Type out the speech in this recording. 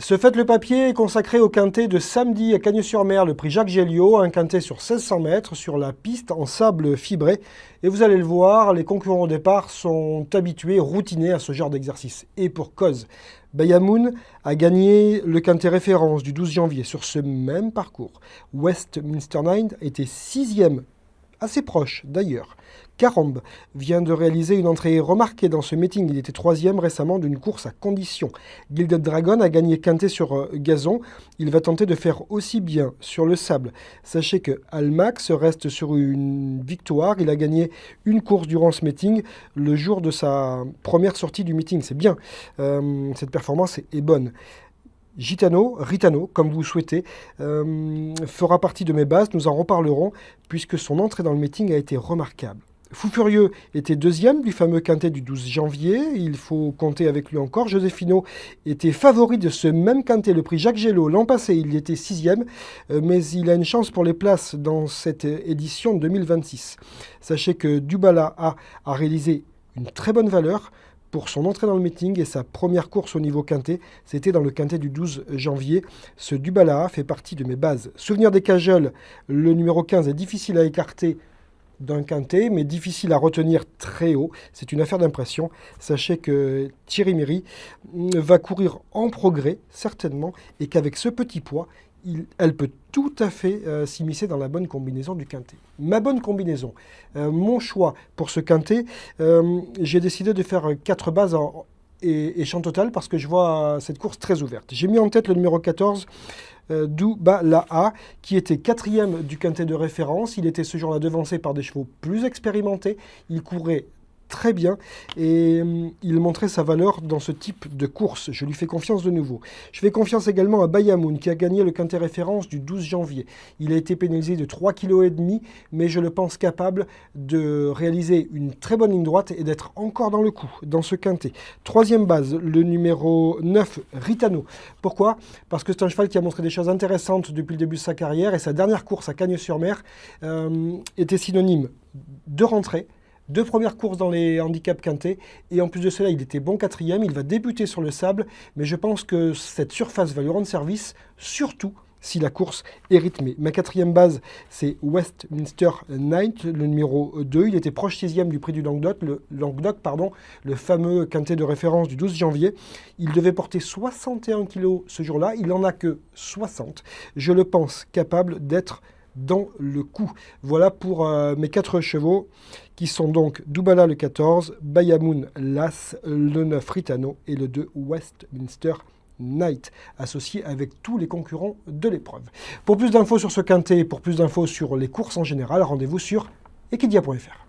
Ce Faites le papier est consacré au quintet de samedi à Cagnes-sur-Mer, le prix Jacques Géliot, un quintet sur 1600 mètres sur la piste en sable fibré. Et vous allez le voir, les concurrents au départ sont habitués, routinés à ce genre d'exercice. Et pour cause, Bayamoun a gagné le quintet référence du 12 janvier sur ce même parcours. Westminster Night était 6e, assez proche d'ailleurs. Carambe vient de réaliser une entrée remarquée dans ce meeting. Il était 3e récemment d'une course à condition. Gilded Dragon a gagné quintet sur gazon. Il va tenter de faire aussi bien sur le sable. Sachez que Almax reste sur une victoire. Il a gagné une course durant ce meeting le jour de sa première sortie du meeting. C'est bien. Cette performance est bonne. Ritano, comme vous souhaitez, fera partie de mes bases. Nous en reparlerons puisque son entrée dans le meeting a été remarquable. Fou Furieux était 2e du fameux quintet du 12 janvier. Il faut compter avec lui encore. Josefino était favori de ce même quintet, le prix Jacques Géliot. L'an passé, il était 6e, mais il a une chance pour les places dans cette édition 2026. Sachez que Dubala a réalisé une très bonne valeur pour son entrée dans le meeting et sa première course au niveau quintet, c'était dans le quintet du 12 janvier. Ce Dubala fait partie de mes bases. Souvenir des Cajoles, le numéro 15 est difficile à écarter d'un quintet, mais difficile à retenir très haut. C'est une affaire d'impression. Sachez que Thierry Méry va courir en progrès, certainement, et qu'avec ce petit poids, elle peut tout à fait s'immiscer dans la bonne combinaison du quintet. Ma bonne combinaison, mon choix pour ce quintet, j'ai décidé de faire 4 bases et champ total parce que je vois cette course très ouverte. J'ai mis en tête le numéro 14, Dubala, qui était 4e du quintet de référence. Il était ce jour-là devancé par des chevaux plus expérimentés. Il courait très bien et il montrait sa valeur dans ce type de course. Je lui fais confiance de nouveau. Je fais confiance également à Bayamoun qui a gagné le quintet référence du 12 janvier. Il a été pénalisé de 3,5 kg, mais je le pense capable de réaliser une très bonne ligne droite et d'être encore dans le coup, dans ce quintet. 3e base, le numéro 9, Ritano. Pourquoi ? Parce que c'est un cheval qui a montré des choses intéressantes depuis le début de sa carrière et sa dernière course à Cagnes-sur-Mer était synonyme de rentrée. 2 premières courses dans les handicaps quintés, et en plus de cela, il était bon 4e, il va débuter sur le sable, mais je pense que cette surface va lui rendre service, surtout si la course est rythmée. Ma 4e base, c'est Westminster Night, le numéro 2. Il était proche 6e du prix du Languedoc, le fameux quintet de référence du 12 janvier. Il devait porter 61 kg ce jour-là, il n'en a que 60. Je le pense capable d'être dans le coup. Voilà pour mes 4 chevaux qui sont donc Dubala le 14, Bayamoun l'As, le 9 Ritano et le 2 Westminster Night, associé avec tous les concurrents de l'épreuve. Pour plus d'infos sur ce quintet et pour plus d'infos sur les courses en général, rendez-vous sur equidia.fr.